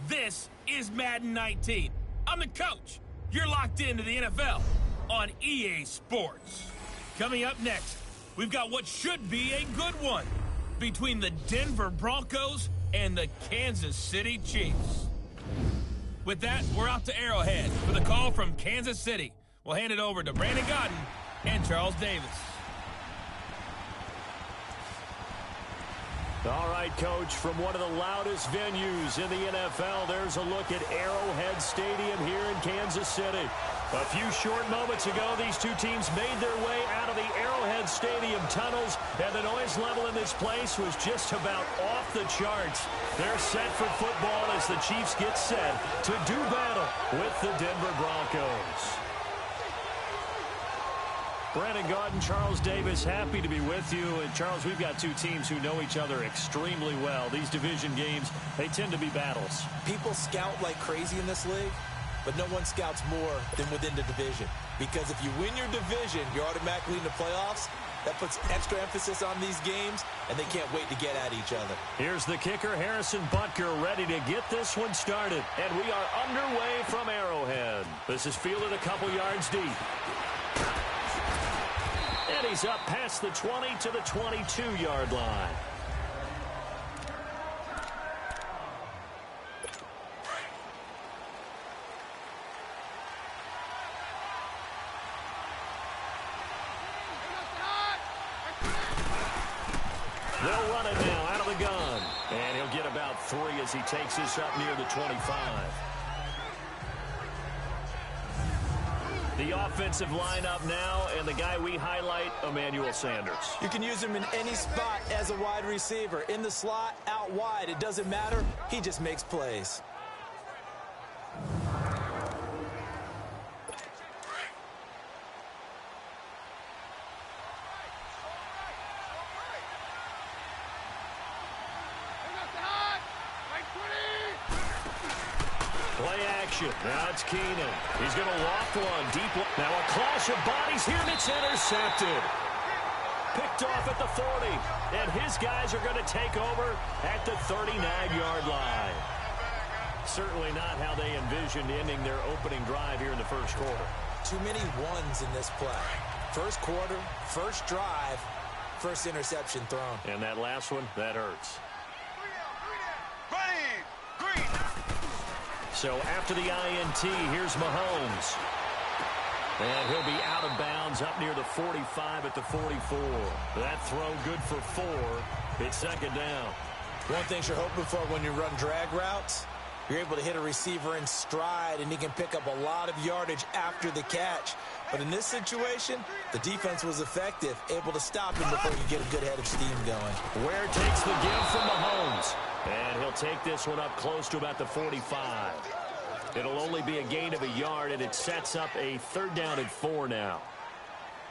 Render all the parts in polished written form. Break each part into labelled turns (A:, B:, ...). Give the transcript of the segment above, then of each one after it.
A: This is Madden 19. I'm the coach. You're locked into the NFL on EA Sports. Coming up next, we've got what should be a good one between the Denver Broncos and the Kansas City Chiefs. With that, we're out to Arrowhead for the call from Kansas City. We'll hand it over to Brandon Godden and Charles Davis.
B: All right, Coach, from one of the loudest venues in the NFL, there's a look at Arrowhead Stadium here in Kansas City. A few short moments ago, these two teams made their way out of the Arrowhead Stadium tunnels, and the noise level in this place was just about off the charts. They're set for football as the Chiefs get set to do battle with the Denver Broncos. Brandon Gaudin, Charles Davis, happy to be with you. And, Charles, we've got two teams who know each other extremely well. These division games, they tend to be battles.
C: People scout like crazy in this league, but no one scouts more than within the division. Because if you win your division, you're automatically in the playoffs. That puts extra emphasis on these games, and they can't wait to get at each other.
B: Here's the kicker, Harrison Butker, ready to get this one started. And we are underway from Arrowhead. This is fielded a couple yards deep. And he's up past the 20 to the 22-yard line. They'll run it now out of the gun. And he'll get about 3 as he takes this up near the 25. The offensive lineup now, and the guy we highlight, Emmanuel Sanders.
C: You can use him in any spot as a wide receiver. In the slot, out wide, it doesn't matter. He just makes plays.
B: Play action. Now it's Keenan. He's going to loft one deep. Now a clash of bodies here, and it's intercepted. Picked off at the 40. And his guys are going to take over at the 39-yard line. Certainly not how they envisioned ending their opening drive here in the first quarter.
C: Too many ones in this play. First quarter, first drive, first interception thrown.
B: And that last one, that hurts.
D: Green.
B: So after the INT, here's Mahomes. And he'll be out of bounds up near the 45 at the 44. That throw good for 4. It's second down.
C: One thing you're hoping for when you run drag routes, you're able to hit a receiver in stride, and he can pick up a lot of yardage after the catch. But in this situation, the defense was effective, able to stop him before you get a good head of steam going.
B: Ware takes the give from Mahomes. And he'll take this one up close to about the 45. It'll only be a gain of a yard, and it sets up a third down and 4 now.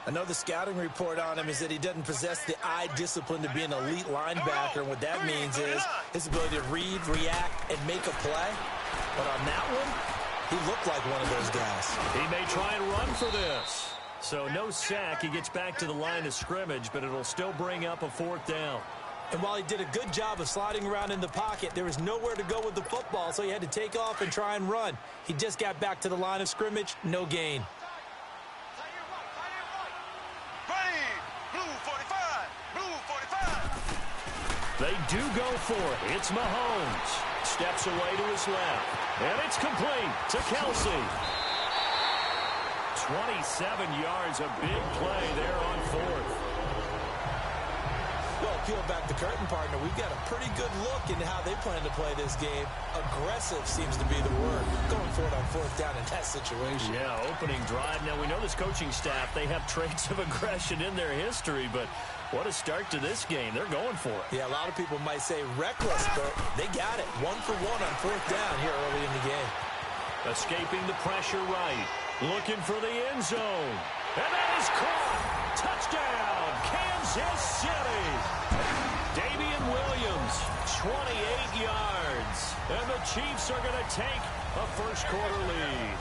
C: I know the scouting report on him is that he doesn't possess the eye discipline to be an elite linebacker. And what that means is his ability to read, react, and make a play. But on that one, he looked like one of those guys.
B: He may try and run for this. So no sack. He gets back to the line of scrimmage, but it'll still bring up a fourth down.
C: And while he did a good job of sliding around in the pocket, there was nowhere to go with the football, so he had to take off and try and run. He just got back to the line of scrimmage, no gain.
B: They do go for it. It's Mahomes. Steps away to his left. And it's complete to Kelsey. 27 yards, a big play there on fourth.
C: Well, peel back the curtain, partner. We've got a pretty good look into how they plan to play this game. Aggressive seems to be the word. Going for it on fourth down in that situation.
B: Yeah, opening drive. Now, we know this coaching staff, they have traits of aggression in their history, but what a start to this game. They're going for it.
C: Yeah, a lot of people might say reckless, but they got it. 1 for 1 on fourth down here early in the game.
B: Escaping the pressure right. Looking for the end zone. And that is caught. Touchdown, Kansas City. Damian Williams, 28 yards. And the Chiefs are going to take a first quarter lead.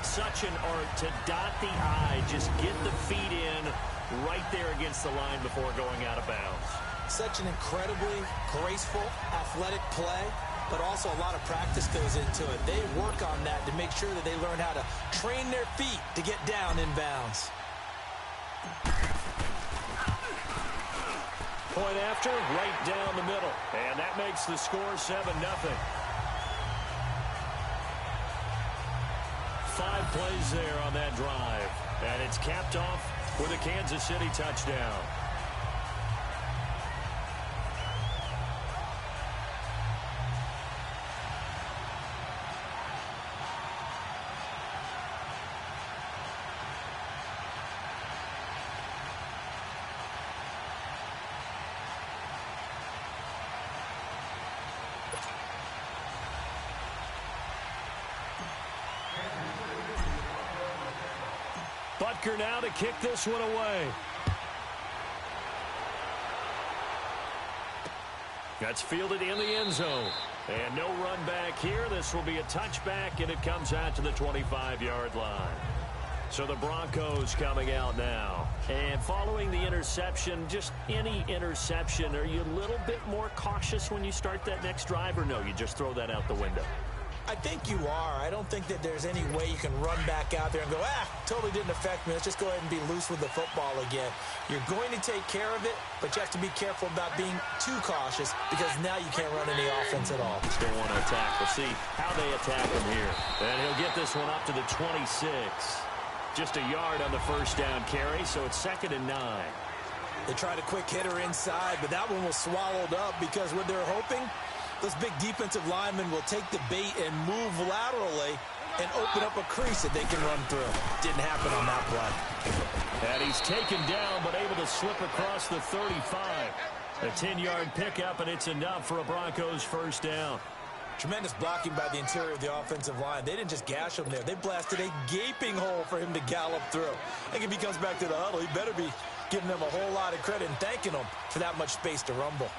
B: Such an art to dot the I, just get the feet in right there against the line before going out of bounds.
C: Such an incredibly graceful, athletic play, but also a lot of practice goes into it. They work on that to make sure that they learn how to train their feet to get down in bounds.
B: Point after, right down the middle. And that makes the score 7-0. 5 plays there on that drive. And it's capped off with a Kansas City touchdown. Butker now to kick this one away. That's fielded in the end zone. And no run back here. This will be a touchback, and it comes out to the 25-yard line. So the Broncos coming out now. And following the interception, just any interception, are you a little bit more cautious when you start that next drive, or no, you just throw that out the window?
C: I think you are. I don't think that there's any way you can run back out there and go, totally didn't affect me. Let's just go ahead and be loose with the football again. You're going to take care of it, but you have to be careful about being too cautious because now you can't run any offense at all.
B: Still want to attack. We'll see how they attack him here. And he'll get this one up to the 26. Just a yard on the first down carry, so it's 2nd and 9.
C: They tried a quick hitter inside, but that one was swallowed up because what they're hoping, those big defensive linemen will take the bait and move laterally and open up a crease that they can run through. Didn't happen on that play.
B: And he's taken down, but able to slip across the 35. A 10-yard pickup, and it's enough for a Broncos first down.
C: Tremendous blocking by the interior of the offensive line. They didn't just gash him there. They blasted a gaping hole for him to gallop through. I think if he comes back to the huddle, he better be giving them a whole lot of credit and thanking them for that much space to rumble.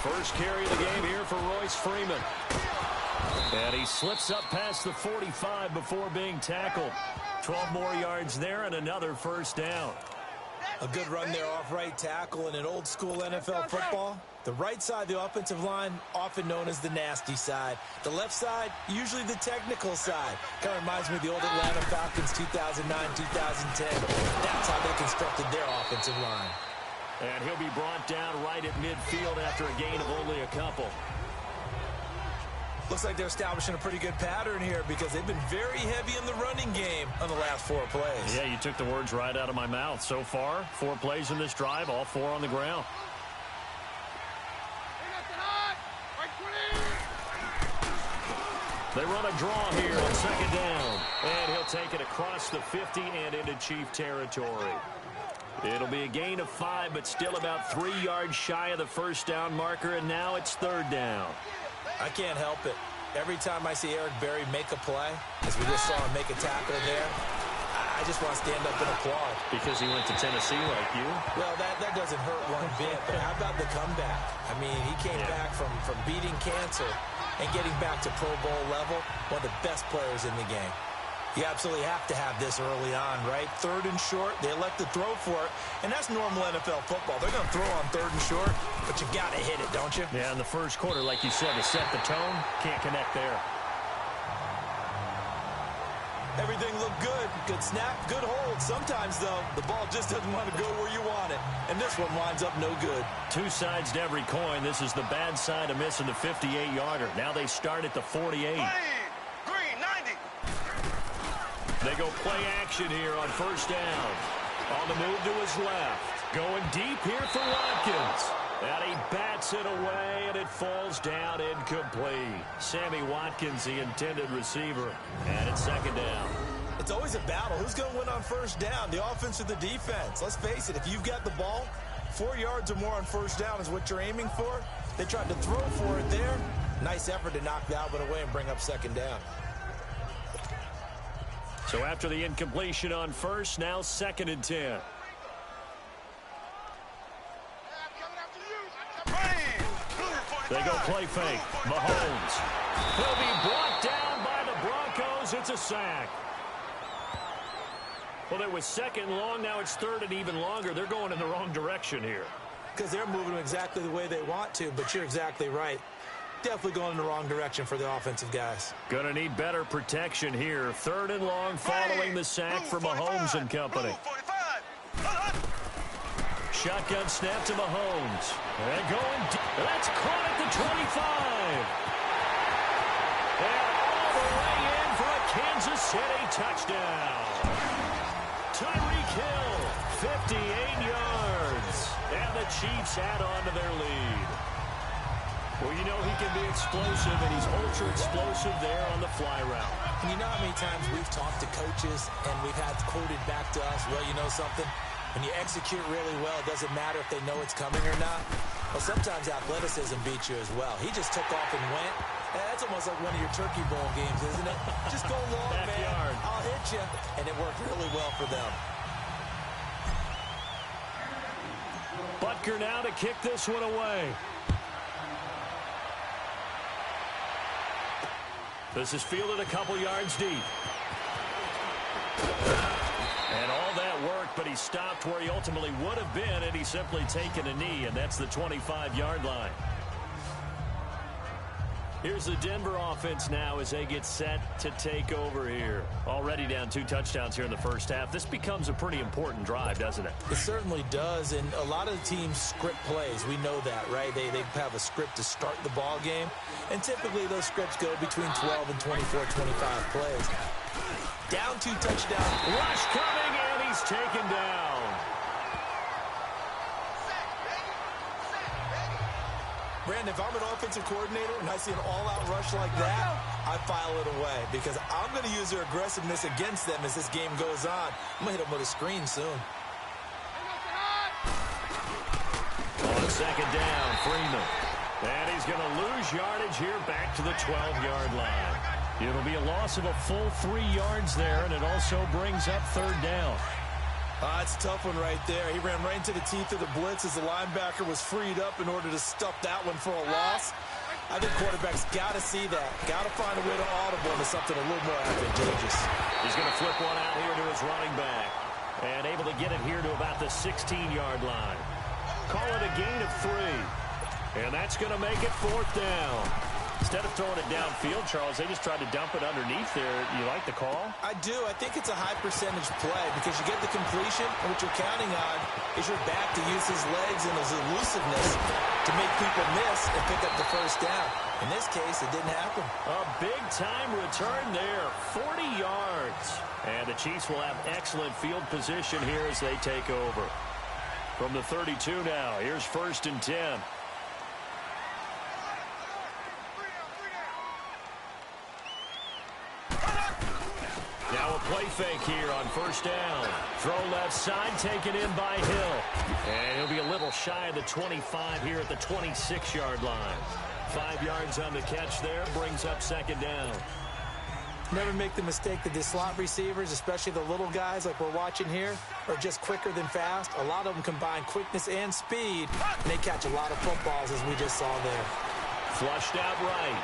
B: First carry of the game here for Royce Freeman. And he slips up past the 45 before being tackled. 12 more yards there and another first down.
C: A good run there off right tackle in an old school NFL football. The right side of the offensive line, often known as the nasty side. The left side, usually the technical side. Kind of reminds me of the old Atlanta Falcons 2009, 2010. That's how they constructed their offensive line.
B: And he'll be brought down right at midfield after a gain of only a couple.
C: Looks like they're establishing a pretty good pattern here because they've been very heavy in the running game on the last 4 plays.
B: Yeah, you took the words right out of my mouth. So far, 4 plays in this drive, all 4 on the ground. They run a draw here on second down. And he'll take it across the 50 and into Chief territory. It'll be a gain of 5, but still about 3 yards shy of the first down marker, and now it's third down.
C: I can't help it. Every time I see Eric Berry make a play, as we just saw him make a tackle there, I just want to stand up and applaud.
B: Because he went to Tennessee like you?
C: Well, that doesn't hurt one bit, but how about the comeback? I mean, he came back from beating cancer and getting back to Pro Bowl level, one of the best players in the game. You absolutely have to have this early on, right? 3rd and short, they elect to throw for it, and that's normal NFL football. They're going to throw on 3rd and short, but you got to hit it, don't you?
B: Yeah, in the first quarter, like you said, to set the tone, can't connect there.
C: Everything looked good. Good snap, good hold. Sometimes, though, the ball just doesn't want to go where you want it, and this one winds up no good.
B: 2 sides to every coin. This is the bad side of missing the 58-yarder. Now they start at the 48. They go play action here on first down. On the move to his left. Going deep here for Watkins. And he bats it away, and it falls down incomplete. Sammy Watkins, the intended receiver. And it's second down.
C: It's always a battle. Who's going to win on first down, the offense or the defense? Let's face it, if you've got the ball, 4 yards or more on first down is what you're aiming for. They tried to throw for it there. Nice effort to knock that one away and bring up second down.
B: So after the incompletion on first, now 2nd and 10. They go play fake. Mahomes. He'll be brought down by the Broncos. It's a sack. Well, it was 2nd long. Now it's 3rd and even longer. They're going in the wrong direction here.
C: Because they're moving exactly the way they want to, but you're exactly right. Definitely going in the wrong direction for the offensive guys.
B: Going to need better protection here. 3rd and long following the sack for Mahomes and company. Shotgun snap to Mahomes. And going deep. That's caught at the 25. And all the way in for a Kansas City touchdown. Tyreek Hill, 58 yards. And the Chiefs add on to their lead. Well, you know he can be explosive, and he's ultra-explosive there on the fly route.
C: And you know how many times we've talked to coaches, and we've had quoted back to us, well, you know something? When you execute really well, it doesn't matter if they know it's coming or not. Well, sometimes athleticism beats you as well. He just took off and went. And that's almost like one of your Turkey Bowl games, isn't it? Just go long, man. I'll hit you. And it worked really well for them.
B: Butker now to kick this one away. This is fielded a couple yards deep. And all that worked, but he stopped where he ultimately would have been, and he's simply taken a knee, and that's the 25-yard line. Here's the Denver offense now as they get set to take over here. Already down 2 touchdowns here in the first half. This becomes a pretty important drive, doesn't it?
C: It certainly does, and a lot of the teams script plays. We know that, right? They have a script to start the ball game, and typically those scripts go between 12 and 24, 25 plays. Down 2 touchdowns.
B: Rush coming, and he's taken down.
C: Brandon, if I'm an offensive coordinator and I see an all-out rush like that, I file it away because I'm going to use their aggressiveness against them as this game goes on. I'm going to hit them with a screen soon.
B: On second down, Freeman. And he's going to lose yardage here back to the 12-yard line. It'll be a loss of a full 3 yards there, and it also brings up third down.
C: It's a tough one right there. He ran right into the teeth of the blitz as the linebacker was freed up in order to stuff that one for a loss. I think quarterbacks got to see that. Got to find a way to audible into something a little more advantageous.
B: He's going to flip one out here to his running back. And able to get it here to about the 16-yard line. Call it a gain of 3. And that's going to make it 4th down. Instead of throwing it downfield, Charles, they just tried to dump it underneath there. You like the call?
C: I do. I think it's a high percentage play because you get the completion, and what you're counting on is your back to use his legs and his elusiveness to make people miss and pick up the first down. In this case, it didn't happen.
B: A big-time return there, 40 yards. And the Chiefs will have excellent field position here as they take over. From the 32 now, here's 1st and 10. Now a play fake here on 1st down. Throw left side, taken in by Hill. And he'll be a little shy of the 25 here at the 26-yard line. 5 yards on the catch there, brings up 2nd down.
C: Never make the mistake that the slot receivers, especially the little guys like we're watching here, are just quicker than fast. A lot of them combine quickness and speed, and they catch a lot of footballs, as we just saw there.
B: Flushed out right.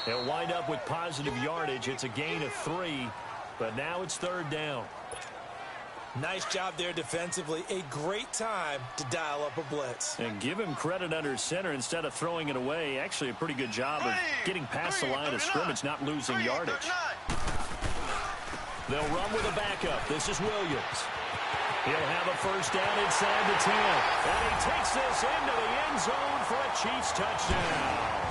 B: They'll wind up with positive yardage. It's a gain of 3, but now it's 3rd down.
C: Nice job there defensively. A great time to dial up a blitz.
B: And give him credit under center instead of throwing it away. Actually a pretty good job of getting past the line of scrimmage, not losing yardage. They'll run with a backup. This is Williams. He'll have a 1st down inside the 10. And he takes this into the end zone for a Chiefs touchdown.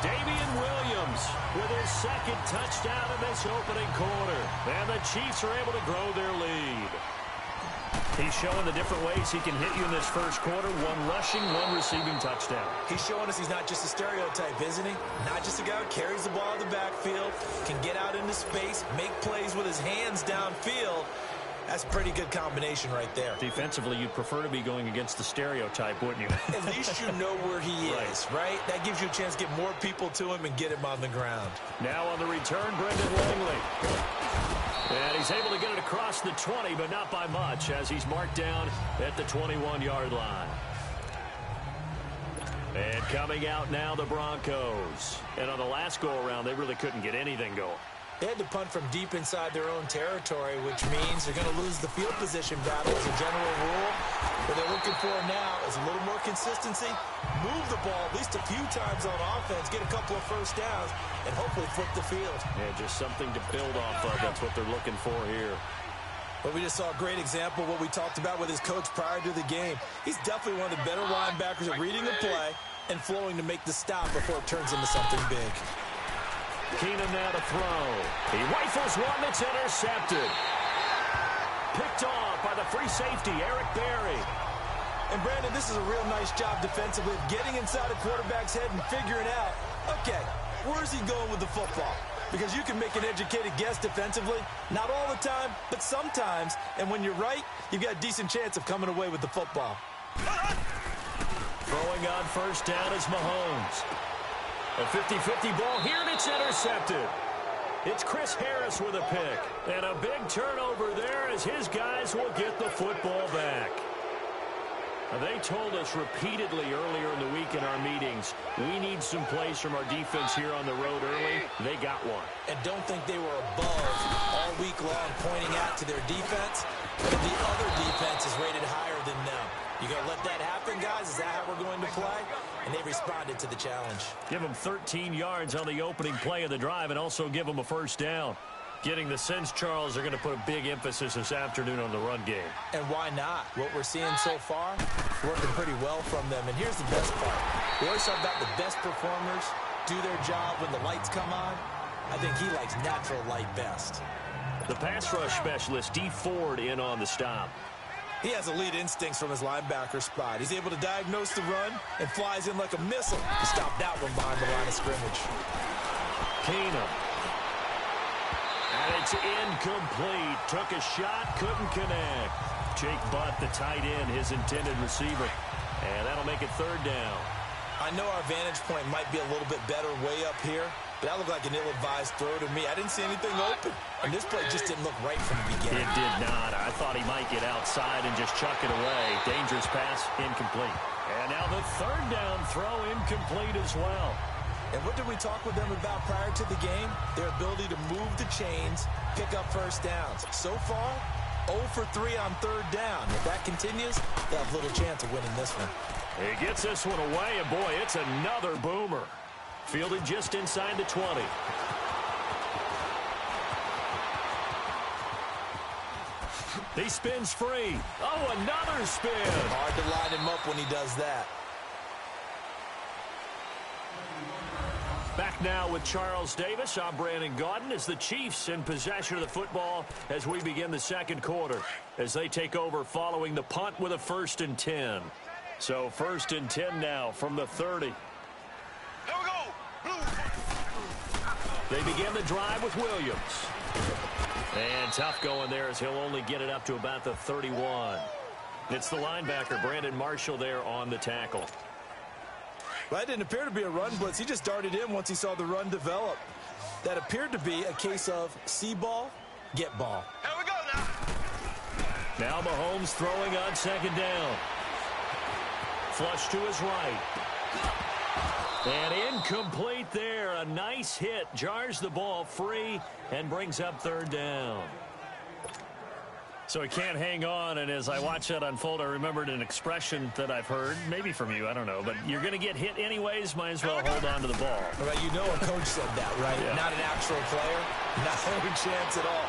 B: Damian Williams with his 2nd touchdown in this opening quarter. And the Chiefs are able to grow their lead. He's showing the different ways he can hit you in this first quarter. 1 rushing, 1 receiving touchdown.
C: He's showing us he's not just a stereotype, isn't he? Not just a guy who carries the ball in the backfield, can get out into space, make plays with his hands downfield. That's a pretty good combination right there.
B: Defensively, you'd prefer to be going against the stereotype, wouldn't you?
C: At least you know where he is, right? That gives you a chance to get more people to him and get him on the ground.
B: Now on the return, Brendan Langley. And he's able to get it across the 20, but not by much, as he's marked down at the 21-yard line. And coming out now, the Broncos. And on the last go-around, they really couldn't get anything going.
C: They had to punt from deep inside their own territory, which means they're going to lose the field position battle as a general rule. What they're looking for now is a little more consistency, move the ball at least a few times on offense, get a couple of 1st downs, and hopefully flip the field.
B: Yeah, just something to build off of. That's what they're looking for here.
C: But we just saw a great example of what we talked about with his coach prior to the game. He's definitely one of the better linebackers at reading the play and flowing to make the stop before it turns into something big.
B: Keenum now to throw. He rifles one that's intercepted. Picked off by the free safety, Eric Berry.
C: And, Brandon, this is a real nice job defensively of getting inside a quarterback's head and figuring out, okay, where's he going with the football? Because you can make an educated guess defensively. Not all the time, but sometimes. And when you're right, you've got a decent chance of coming away with the football.
B: Throwing on 1st down is Mahomes. A 50-50 ball here, and it's intercepted. It's Chris Harris with a pick. And a big turnover there as his guys will get the football back. Now, they told us repeatedly earlier in the week in our meetings, we need some plays from our defense here on the road early. They got one.
C: And don't think they were above all week long pointing out to their defense, but the other defense is rated higher than them. You going to let that happen, guys? Is that how we're going to play? And they responded to the challenge.
B: Give them 13 yards on the opening play of the drive and also give them a 1st down. Getting the sense, Charles, they're going to put a big emphasis this afternoon on the run game.
C: And why not? What we're seeing so far, working pretty well from them. And here's the best part. We always talk about the best performers do their job when the lights come on. I think he likes natural light best.
B: The pass rush specialist, D. Ford, in on the stop.
C: He has elite instincts from his linebacker spot. He's able to diagnose the run and flies in like a missile to stop that one behind the line of scrimmage.
B: Keenum. And it's incomplete. Took a shot, couldn't connect. Jake Butt, the tight end, his intended receiver. And that'll make it 3rd down.
C: I know our vantage point might be a little bit better way up here, but that looked like an ill-advised throw to me. I didn't see anything open, and this play just didn't look right from the beginning.
B: It did not. I thought he might get outside and just chuck it away. Dangerous pass, incomplete. And now the 3rd down throw, incomplete as well.
C: And what did we talk with them about prior to the game? Their ability to move the chains, pick up 1st downs. So far, 0 for 3 on third down. If that continues, they'll have little chance of winning this one.
B: He gets this one away, and boy, it's another boomer. Fielded just inside the 20. He spins free. Oh, another spin.
C: Hard to line him up when he does that.
B: Back now with Charles Davis. I'm Brandon Gaudin as the Chiefs in possession of the football as we begin the second quarter. As they take over following the punt with a 1st and 10. So 1st and 10 now from the 30.
D: Here we go.
B: They begin the drive with Williams. And tough going there as he'll only get it up to about the 31. It's the linebacker, Brandon Marshall, there on the tackle.
C: Well, that didn't appear to be a run blitz. He just darted in once he saw the run develop. That appeared to be a case of see ball, get ball.
D: Here we go now.
B: Now Mahomes throwing on 2nd down. Flush to his right. And incomplete there. A nice hit. Jars the ball free and brings up 3rd down. So he can't hang on, and as I watch that unfold, I remembered an expression that I've heard, maybe from you, I don't know, but you're going to get hit anyways, might as well hold on to the ball.
C: Right, you know a coach said that, right?
B: Yeah.
C: Not an actual player. Not a chance at all.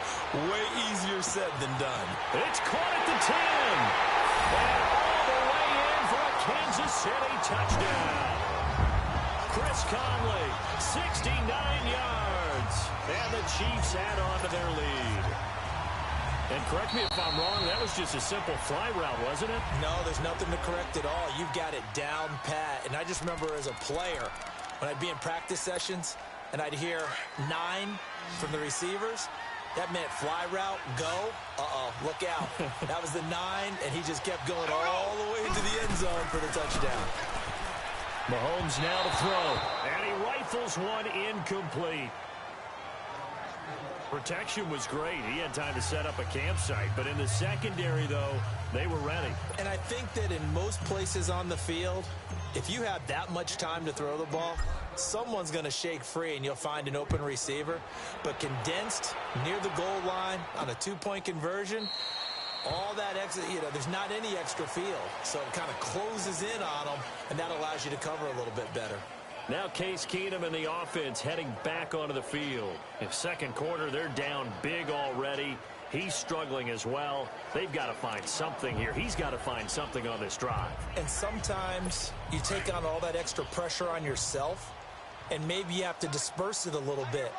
C: Way easier said than done.
B: It's caught at the 10. And all the way in for a Kansas City touchdown. Chris Conley, 69 yards. And the Chiefs add on to their lead. And correct me if I'm wrong, that was just a simple fly route, wasn't it?
C: No, there's nothing to correct at all. You've got it down pat. And I just remember as a player, when I'd be in practice sessions, and I'd hear 9 from the receivers, that meant fly route, go. Uh-oh, look out. That was the 9, and he just kept going all the way into the end zone for the touchdown.
B: Mahomes now to throw. And he rifles one incomplete. Protection was great. He had time to set up a campsite. But in the secondary, though, they were ready.
C: And I think that in most places on the field, if you have that much time to throw the ball, someone's going to shake free and you'll find an open receiver. But condensed near the goal line on a 2-point conversion, all that extra, there's not any extra field. So it kind of closes in on them, and that allows you to cover a little bit better.
B: Now Case Keenum and the offense heading back onto the field. In second quarter, they're down big already. He's struggling as well. They've got to find something here. He's got to find something on this drive.
C: And sometimes you take on all that extra pressure on yourself, and maybe you have to disperse it a little bit.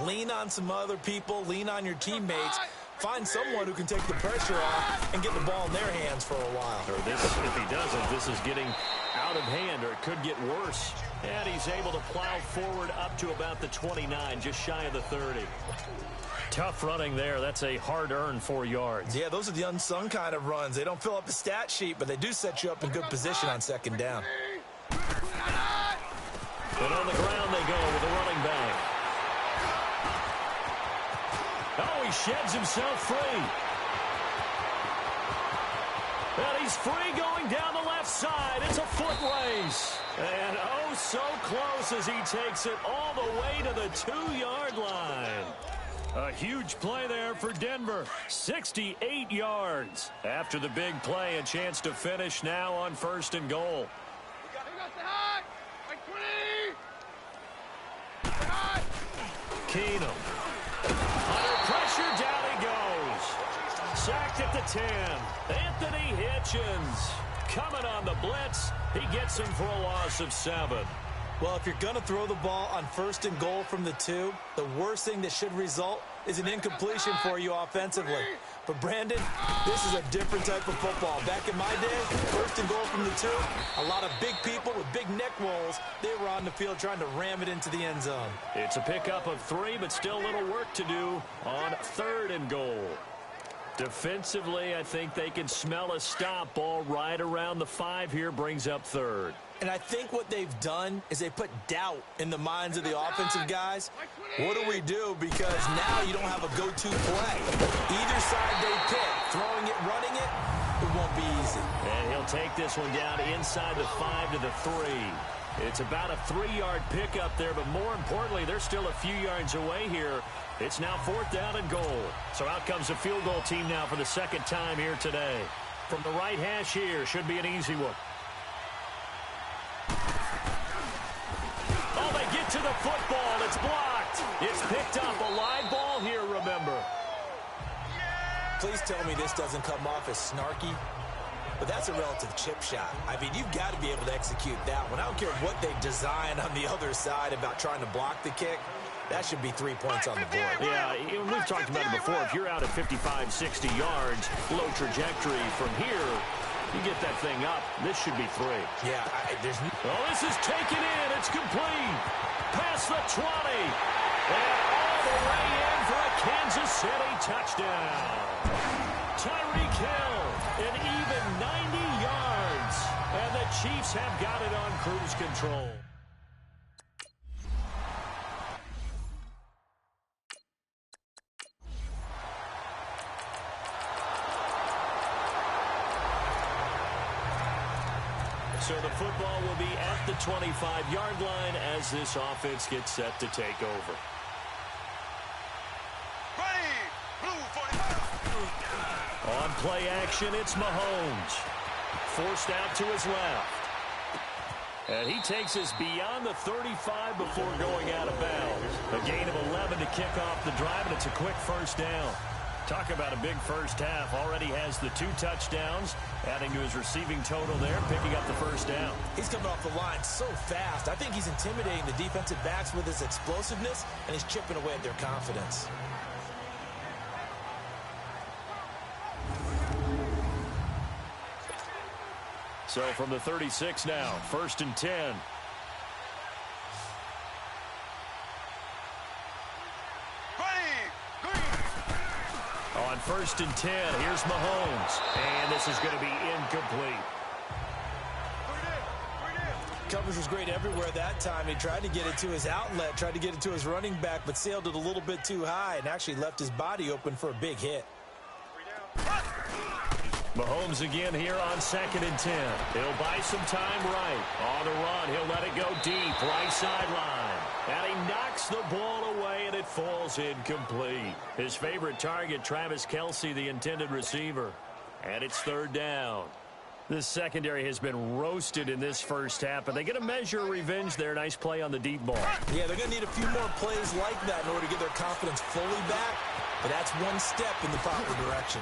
C: Lean on some other people. Lean on your teammates. Find someone who can take the pressure off and get the ball in their hands for a while.
B: Or this, if he doesn't, this is getting out of hand, or it could get worse. And he's able to plow forward up to about the 29, just shy of the 30. Tough running there. That's a hard-earned 4 yards.
C: Yeah, those are the unsung kind of runs. They don't fill up the stat sheet, but they do set you up in good position on second down.
B: But on the ground they go with the running back. Oh, he sheds himself free. And he's free going down the left side. It's a foot race. And oh, so close as he takes it all the way to the 2-yard line. A huge play there for Denver. 68 yards. After the big play, a chance to finish now on 1st and goal. Keenum. Under pressure, down he goes. Sacked at the 10. Anthony Hitchens coming on the blitz. He gets him for a loss of 7.
C: Well, if you're going to throw the ball on 1st and goal from the 2, the worst thing that should result is an incompletion for you offensively. But, Brandon, this is a different type of football. Back in my day, 1st and goal from the 2, a lot of big people with big neck rolls, they were on the field trying to ram it into the end zone.
B: It's a pickup of 3, but still a little work to do on 3rd and goal. Defensively, I think they can smell a stop. Ball right around the 5 here, brings up 3rd.
C: And I think what they've done is they put doubt in the minds of the offensive guys. What do we do? Because now you don't have a go-to play. Either side they pick, throwing it, running it won't be easy.
B: And he'll take this one down inside the 5 to the 3. It's about a 3-yard pickup there, but more importantly, they're still a few yards away here. It's now 4th down and goal. So out comes the field goal team now for the second time here today. From the right hash here, should be an easy one. Oh, they get to the football. It's blocked. It's picked up. A live ball here, remember.
C: Please tell me this doesn't come off as snarky, but that's a relative chip shot. I mean, you've got to be able to execute that one. I don't care what they design on the other side about trying to block the kick. That should be 3 points on the board.
B: Yeah, we've talked about it before. If you're out at 55, 60 yards, low trajectory from here, you get that thing up. This should be 3.
C: Yeah, there's...
B: Oh, this is taken in. It's complete. Past the 20. And all the way in for a Kansas City touchdown. Tyreek Hill, an even 90 yards. And the Chiefs have got it on cruise control. So the football will be at the 25-yard line as this offense gets set to take over.
D: Ready, blue 45.
B: On play action, it's Mahomes. Forced out to his left. And he takes us beyond the 35 before going out of bounds. A gain of 11 to kick off the drive, and it's a quick first down. Talk about a big first half. Already has the 2 touchdowns, adding to his receiving total there, picking up the first down.
C: He's coming off the line so fast. I think he's intimidating the defensive backs with his explosiveness, and he's chipping away at their confidence.
B: So from the 36 now, 1st and 10. On 1st and 10, here's Mahomes. And this is going to be incomplete.
C: Coverage was great everywhere that time. He tried to get it to his outlet, tried to get it to his running back, but sailed it a little bit too high and actually left his body open for a big hit.
B: Mahomes again here on 2nd and 10. He'll buy some time right. On the run, he'll let it go deep, right sideline. And he knocks the ball away, and it falls incomplete. His favorite target, Travis Kelce, the intended receiver. And it's 3rd down. The secondary has been roasted in this first half, but they get a measure of revenge there. Nice play on the deep ball.
C: Yeah, they're going to need a few more plays like that in order to get their confidence fully back, but that's one step in the proper direction.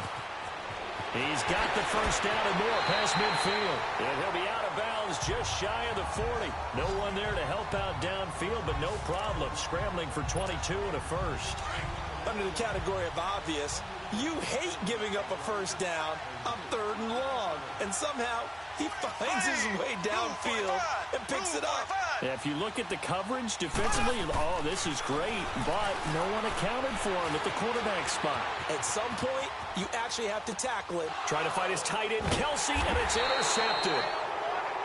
B: He's got the first down and more past midfield. And he'll be out of bounds just shy of the 40. No one there to help out downfield, but no problem. Scrambling for 22 and a first.
C: Under the category of obvious, you hate giving up a first down on 3rd and long. And somehow he finds his way downfield and picks it up.
B: Yeah, if you look at the coverage defensively, oh, this is great, but no one accounted for him at the quarterback spot.
C: At some point, you actually have to tackle it.
B: Trying to fight his tight end, Kelce, and it's intercepted.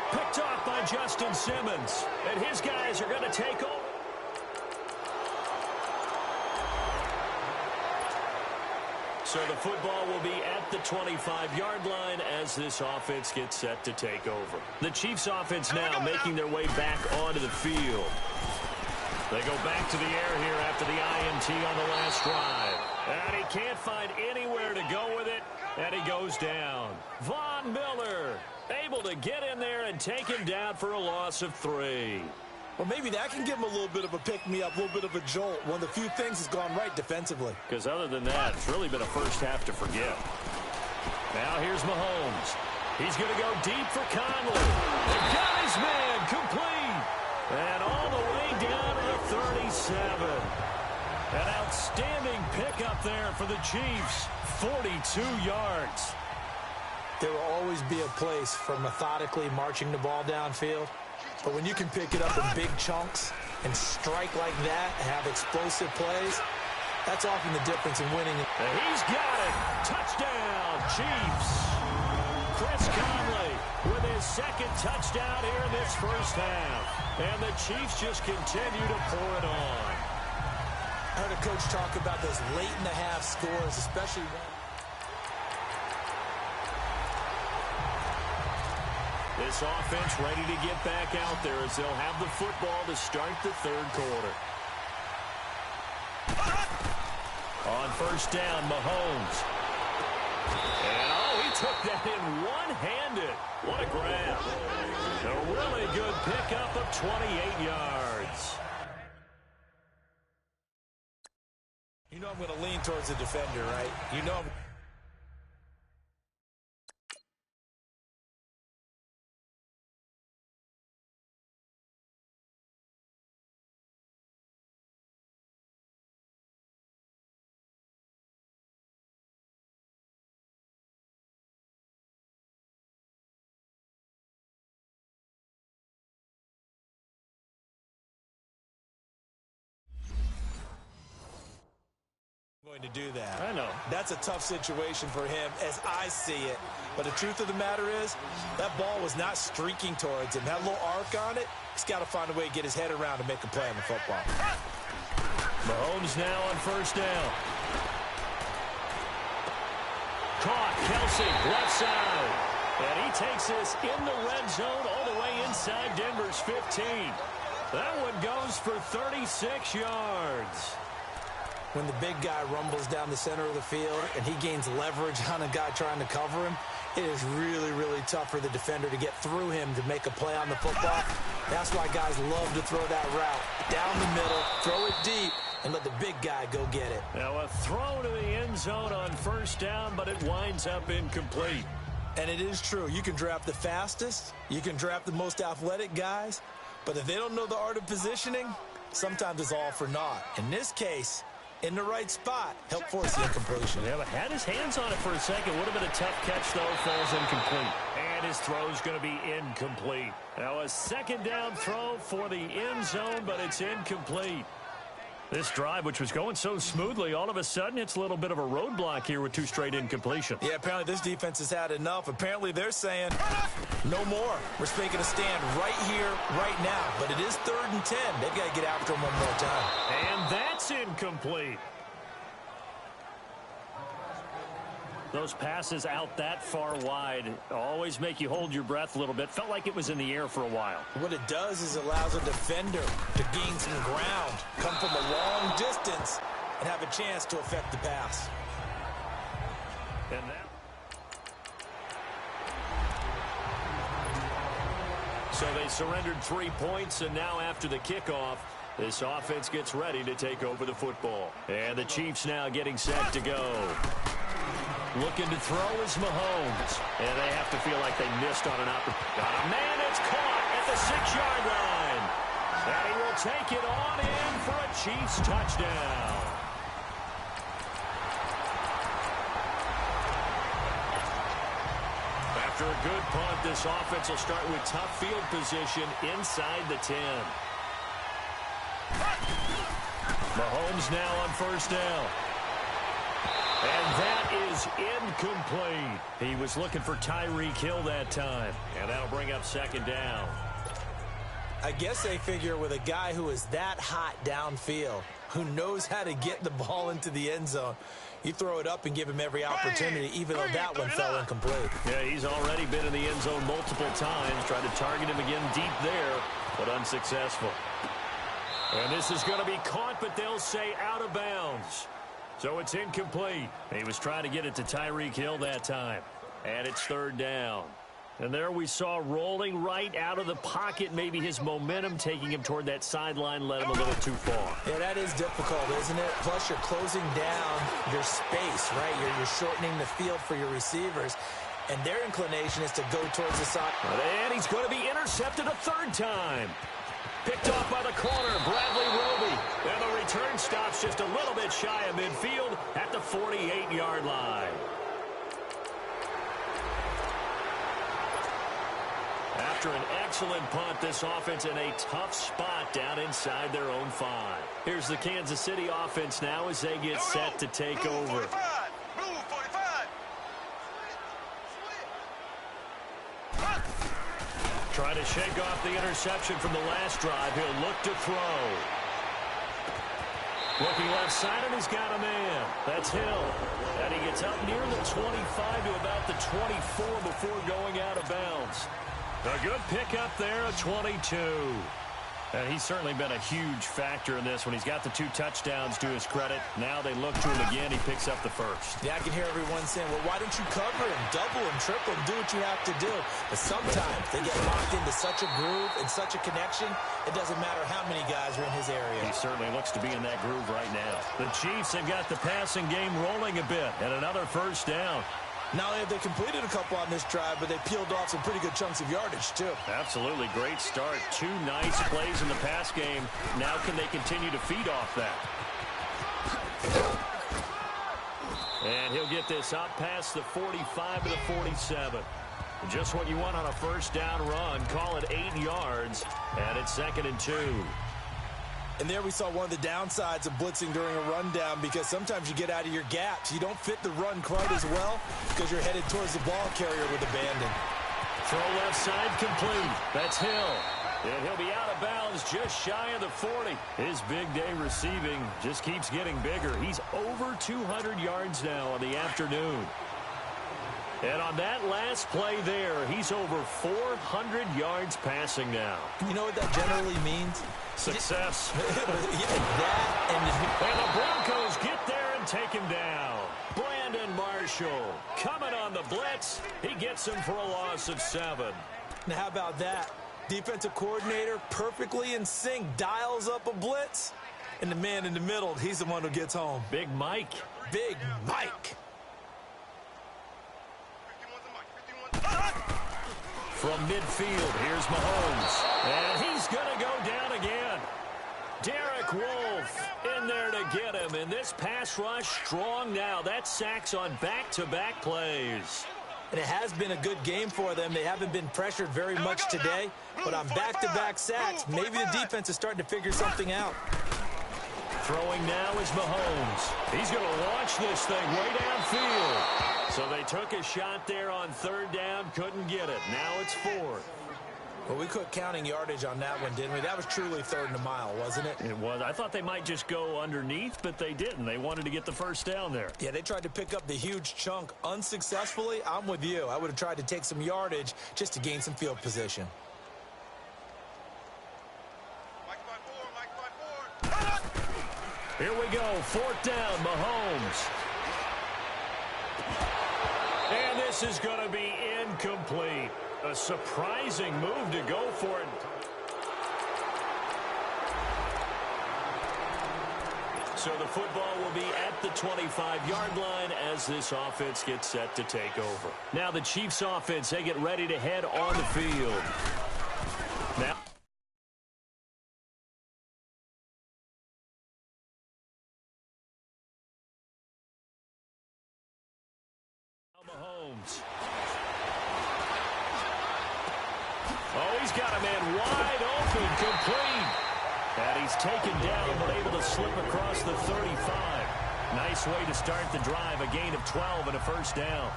B: Picked off by Justin Simmons. And his guys are going to take over. So the football will be at the 25-yard line as this offense gets set to take over. The Chiefs offense now making their way back onto the field. They go back to the air here after the INT on the last drive. And he can't find anywhere to go with it, and he goes down. Von Miller able to get in there and take him down for a loss of 3.
C: Well, maybe that can give him a little bit of a pick-me-up, a little bit of a jolt. One of the few things that's gone right defensively.
B: Because other than that, it's really been a first half to forget. Now here's Mahomes. He's going to go deep for Conley. He got his man complete. And all the way down to the 37. An outstanding pickup there for the Chiefs. 42 yards.
C: There will always be a place for methodically marching the ball downfield. But when you can pick it up in big chunks and strike like that, have explosive plays, that's often the difference in winning.
B: And he's got it. Touchdown, Chiefs. Chris Conley with his 2nd touchdown here in this first half. And the Chiefs just continue to pour it on.
C: I heard a coach talk about those late-in-the-half scores, especially when...
B: This offense ready to get back out there as they'll have the football to start the third quarter. On first down, Mahomes. And, he took that in one-handed. What a grab. A really good pickup of 28 yards.
C: You know I'm going to lean towards the defender, right? You know I'm... going to do that.
B: I know.
C: That's a tough situation for him as I see it. But the truth of the matter is, that ball was not streaking towards him. That little arc on it, he's got to find a way to get his head around and make a play on the football.
B: Mahomes now on first down. Caught, Kelsey, left side. And he takes this in the red zone all the way inside Denver's 15. That one goes for 36 yards.
C: When the big guy rumbles down the center of the field and he gains leverage on a guy trying to cover him, it is really, really tough for the defender to get through him to make a play on the football. That's why guys love to throw that route. Down the middle, throw it deep, and let the big guy go get it.
B: Now a throw to the end zone on first down, but it winds up incomplete.
C: And it is true. You can draft the fastest. You can draft the most athletic guys. But if they don't know the art of positioning, sometimes it's all for naught. In this case, in the right spot, help force the incompletion.
B: Yeah, but had his hands on it for a second. Would have been a tough catch, though. Falls incomplete. And his throw's going to be incomplete. Now a second down throw for the end zone, but it's incomplete. This drive, which was going so smoothly, all of a sudden it's a little bit of a roadblock here with two straight incompletions.
C: Yeah, apparently this defense has had enough. Apparently they're saying, no more. We're making a stand right here, right now. But it is 3rd and 10. They've got to get after him one more time.
B: And that's incomplete. Those passes out that far wide always make you hold your breath a little bit. Felt like it was in the air for a while.
C: What it does is allows a defender to gain some ground, come from a long distance, and have a chance to affect the pass.
B: And that... So they surrendered 3 points, and now after the kickoff, this offense gets ready to take over the football. And the Chiefs now getting set to go. Looking to throw is Mahomes. And they have to feel like they missed on an opportunity. Got a man, it's caught at the 6-yard line. And he will take it on in for a Chiefs touchdown. After a good punt, this offense will start with tough field position inside the 10. Mahomes now on first down. And that is incomplete. He was looking for Tyreek Hill that time. And that'll bring up second down.
C: I guess they figure with a guy who is that hot downfield, who knows how to get the ball into the end zone, you throw it up and give him every opportunity, even though that one fell incomplete.
B: Yeah, he's already been in the end zone multiple times. Tried to target him again deep there, but unsuccessful. And this is going to be caught, but they'll say out of bounds. So it's incomplete. He was trying to get it to Tyreek Hill that time. And it's third down. And there we saw rolling right out of the pocket. Maybe his momentum taking him toward that sideline led him a little too far.
C: Yeah, that is difficult, isn't it? Plus, you're closing down your space, right? You're shortening the field for your receivers. And their inclination is to go towards the side.
B: And he's going to be intercepted a third time. Picked off by the corner, Bradley Roby. And the return stops just a little bit shy of midfield at the 48-yard line. After an excellent punt, this offense in a tough spot down inside their own 5. Here's the Kansas City offense now as they get set to take over. Trying to shake off the interception from the last drive. He'll look to throw. Looking left side, and he's got a man. That's Hill. And he gets up near the 25 to about the 24 before going out of bounds. A good pickup there, a 22. And he's certainly been a huge factor in this when he's got the 2 touchdowns to his credit. Now they look to him again. He picks up the first.
C: Yeah, I can hear everyone saying, well, why don't you cover him, double him, triple him, do what you have to do. But sometimes they get locked into such a groove and such a connection, it doesn't matter how many guys are in his area.
B: He certainly looks to be in that groove right now. The Chiefs have got the passing game rolling a bit, and another first down.
C: Not only have they completed a couple on this drive, but they peeled off some pretty good chunks of yardage, too.
B: Absolutely. Great start. 2 nice plays in the pass game. Now can they continue to feed off that? And he'll get this up past the 45 to the 47. Just what you want on a first down run. Call it 8 yards, and it's 2nd and 2.
C: And there we saw one of the downsides of blitzing during a rundown, because sometimes you get out of your gaps. You don't fit the run quite as well because you're headed towards the ball carrier with abandon.
B: Throw left side complete. That's Hill. And he'll be out of bounds just shy of the 40. His big day receiving just keeps getting bigger. He's over 200 yards now on the afternoon. And on that last play there, he's over 400 yards passing now.
C: You know what that generally means?
B: Success.
C: That
B: and the Broncos get there and take him down. Brandon Marshall coming on the blitz. He gets him for a loss of 7.
C: Now, how about that? Defensive coordinator perfectly in sync, dials up a blitz, and the man in the middle, he's the one who gets home.
B: Big Mike.
C: Big Mike.
B: From midfield, here's Mahomes. And he's going to go down again. Derek Wolfe in there to get him. And this pass rush strong now. That's sacks on back-to-back plays.
C: And it has been a good game for them. They haven't been pressured very much today. But on back-to-back sacks, maybe the defense is starting to figure something out.
B: Throwing now is Mahomes. He's going to launch this thing way downfield. So they took a shot there on 3rd down, couldn't get it. Now it's 4th.
C: Well, we quit counting yardage on that one, didn't we? That was truly 3rd and a mile, wasn't it?
B: It was. I thought they might just go underneath, but they didn't. They wanted to get the first down there.
C: Yeah, they tried to pick up the huge chunk unsuccessfully. I'm with you. I would have tried to take some yardage just to gain some field position.
B: Here we go. 4th down, Mahomes. And this is going to be incomplete. A surprising move to go for it. So the football will be at the 25-yard line as this offense gets set to take over. Now the Chiefs offense, they get ready to head on the field. Now Mahomes. Oh, he's got a man wide open, complete. And he's taken down, but able to slip across the 35. Nice way to start the drive, a gain of 12 and a first down.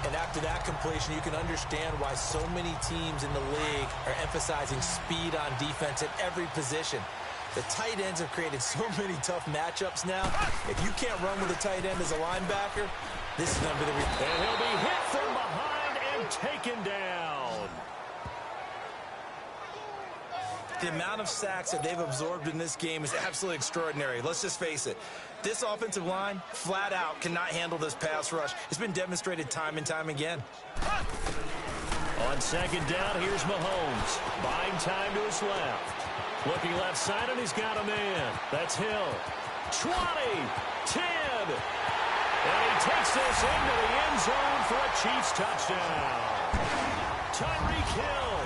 C: And after that completion, you can understand why so many teams in the league are emphasizing speed on defense at every position. The tight ends have created so many tough matchups now. If you can't run with a tight end as a linebacker, this is going to be the...
B: And he'll be hit from behind and taken down.
C: The amount of sacks that they've absorbed in this game is absolutely extraordinary. Let's just face it. This offensive line, flat out, cannot handle this pass rush. It's been demonstrated time and time again.
B: On 2nd down, here's Mahomes. Buying time to his left. Looking left side, and he's got a man. That's Hill. 20, 10. And he takes this into the end zone for a Chiefs touchdown. Tyreek Hill.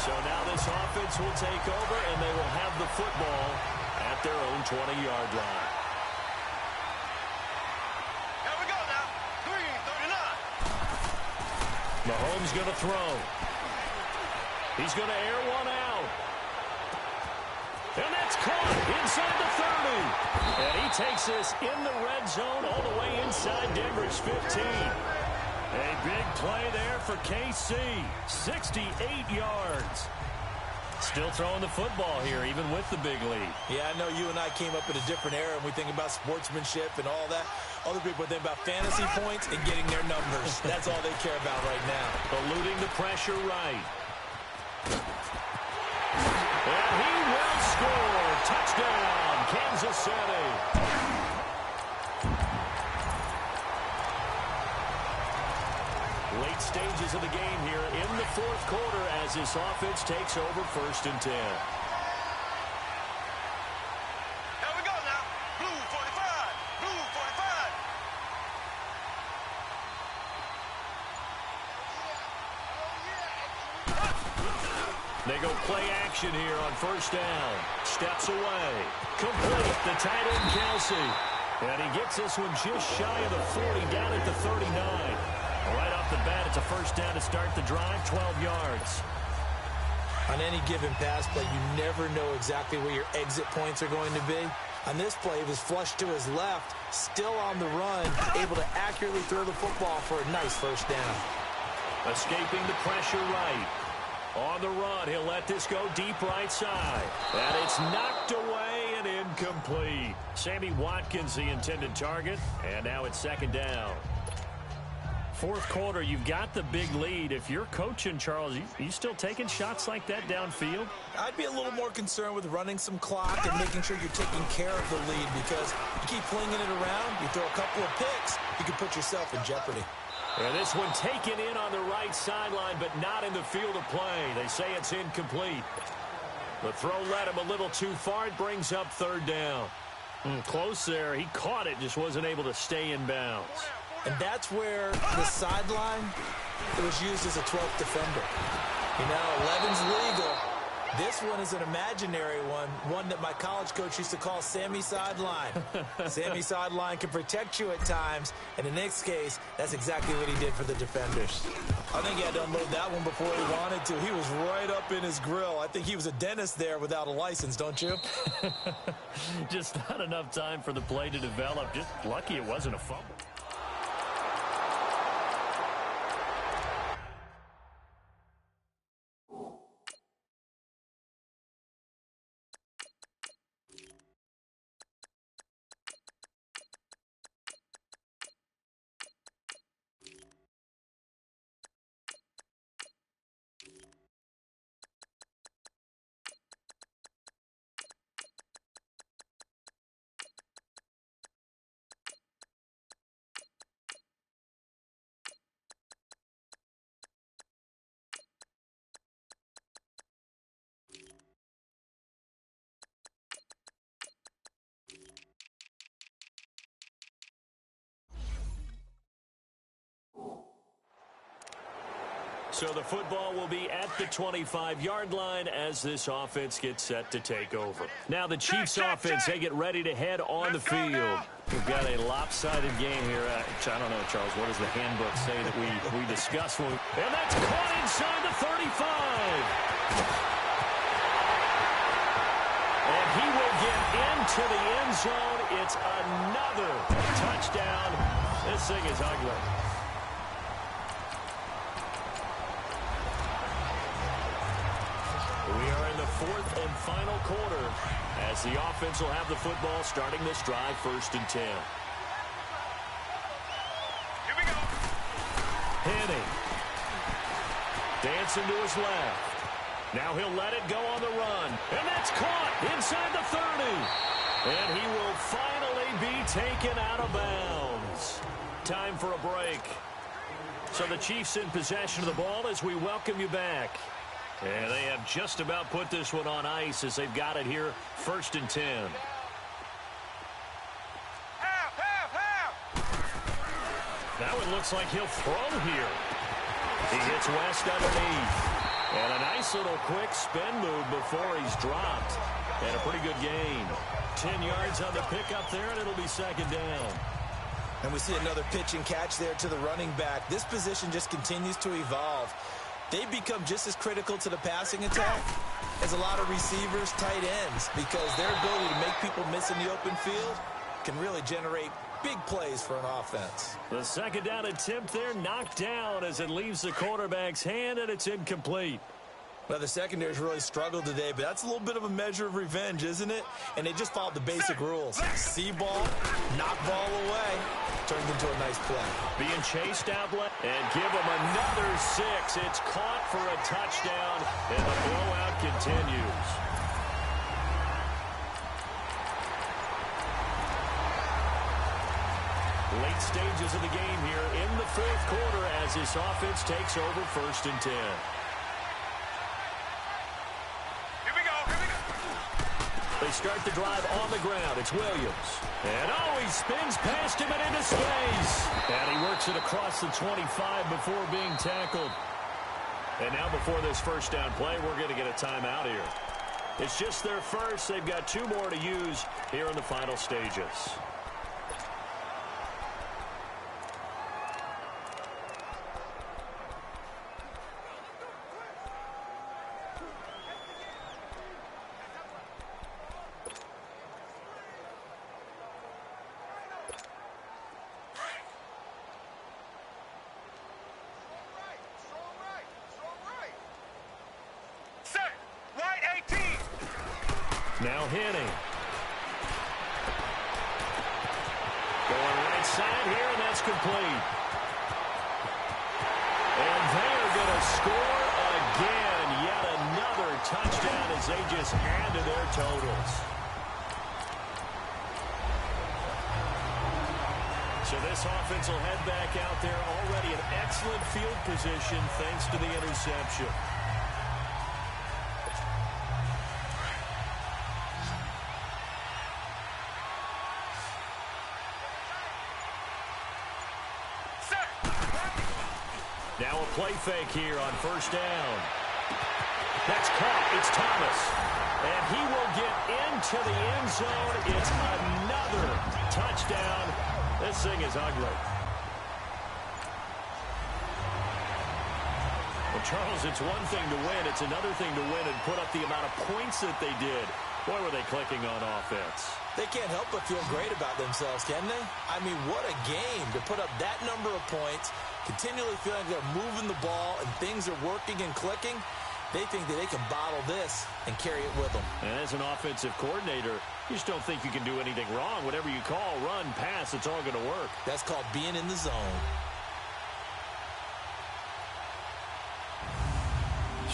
B: So now this offense will take over, and they will have the football at their own 20-yard line.
D: Here we go now. 3:39.
B: Mahomes going to throw. He's going to air one out. And that's caught inside the 30. And he takes this in the red zone all the way inside Denver's 15. A big play there for KC. 68 yards. Still throwing the football here, even with the big lead.
C: Yeah, I know you and I came up in a different era, and we think about sportsmanship and all that. Other people are thinking about fantasy points and getting their numbers. That's all they care about right now.
B: Eluding the pressure right. And he will score. Touchdown, Kansas City. Late stages of the game here in the fourth quarter as this offense takes over 1st and 10.
D: Here we go now. Blue 45. Blue 45.
B: They go play action here on 1st down. Steps away. Complete. The tight end, Kelsey. And he gets this one just shy of the 40, down at the 39. Right off the bat, it's a 1st down to start the drive, 12 yards.
C: On any given pass play, you never know exactly where your exit points are going to be. On this play, he was flushed to his left, still on the run, able to accurately throw the football for a nice 1st down.
B: Escaping the pressure right. On the run, he'll let this go deep right side. And it's knocked away and incomplete. Sammy Watkins, the intended target, and now it's 2nd down. Fourth quarter, you've got the big lead. If you're coaching, Charles, you still taking shots like that downfield?
C: I'd be a little more concerned with running some clock and making sure you're taking care of the lead, because you keep flinging it around, you throw a couple of picks, you can put yourself in jeopardy.
B: And this one taken in on the right sideline, but not in the field of play. They say it's incomplete. The throw led him a little too far. It brings up 3rd down. Close there. He caught it, just wasn't able to stay in bounds.
C: And that's where the sideline, it was used as a 12th defender. You know, 11's legal. This one is an imaginary one that my college coach used to call Sammy Sideline. Sammy Sideline can protect you at times, and in this case, that's exactly what he did for the defenders. I think he had to unload that one before he wanted to. He was right up in his grill. I think he was a dentist there without a license, don't you?
B: Just not enough time for the play to develop. Just lucky it wasn't a fumble. So the football will be at the 25-yard line as this offense gets set to take over. Now the Chiefs offense, they get ready to head on the field. We've got a lopsided game here. I don't know, Charles, what does the handbook say that we discussed? And that's caught inside the 35. And he will get into the end zone. It's another touchdown. This thing is ugly. We are in the 4th and final quarter as the offense will have the football starting this drive 1st and 10.
D: Here we go.
B: Henning. Dancing to his left. Now he'll let it go on the run. And that's caught inside the 30. And he will finally be taken out of bounds. Time for a break. So the Chiefs in possession of the ball as we welcome you back. And they have just about put this one on ice as they've got it here, 1st and 10. That one looks like he'll throw here. He hits West underneath. And a nice little quick spin move before he's dropped. And a pretty good gain. 10 yards on the pickup there, and it'll be 2nd down.
C: And we see another pitch and catch there to the running back. This position just continues to evolve. They become just as critical to the passing attack as a lot of receivers, tight ends, because their ability to make people miss in the open field can really generate big plays for an offense.
B: The 2nd down attempt there knocked down as it leaves the quarterback's hand, and it's incomplete.
C: Well, the secondary's really struggled today, but that's a little bit of a measure of revenge, isn't it? And they just followed the basic rules. See ball, knock ball away, turned into a nice play.
B: Being chased out left, and give him another 6. It's caught for a touchdown, and the blowout continues. Late stages of the game here in the fourth quarter as this offense takes over 1st and 10. They start the drive on the ground. It's Williams. And, he spins past him and into space. And he works it across the 25 before being tackled. And now before this first down play, we're going to get a timeout here. It's just their first. They've got 2 more to use here in the final stages. Now Henning. Going right side here, and that's complete. And they are going to score again. Yet another touchdown as they just add to their totals. So this offense will head back out there already in excellent field position thanks to the interception. Now a play fake here on 1st down. That's caught. It's Thomas. And he will get into the end zone. It's another touchdown. This thing is ugly. Well, Charles, it's one thing to win. It's another thing to win and put up the amount of points that they did. Boy, were they clicking on offense.
C: They can't help but feel great about themselves, can they? I mean, what a game to put up that number of points, continually feeling they're moving the ball and things are working and clicking. They think that they can bottle this and carry it with them.
B: And as an offensive coordinator, you just don't think you can do anything wrong. Whatever you call, run, pass, it's all going to work.
C: That's called being in the zone.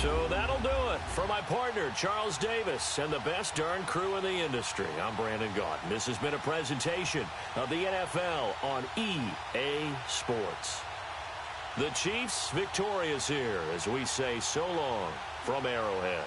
B: So that'll do it for my partner, Charles Davis, and the best darn crew in the industry. I'm Brandon Gaudin. This has been a presentation of the NFL on EA Sports. The Chiefs victorious here as we say so long from Arrowhead.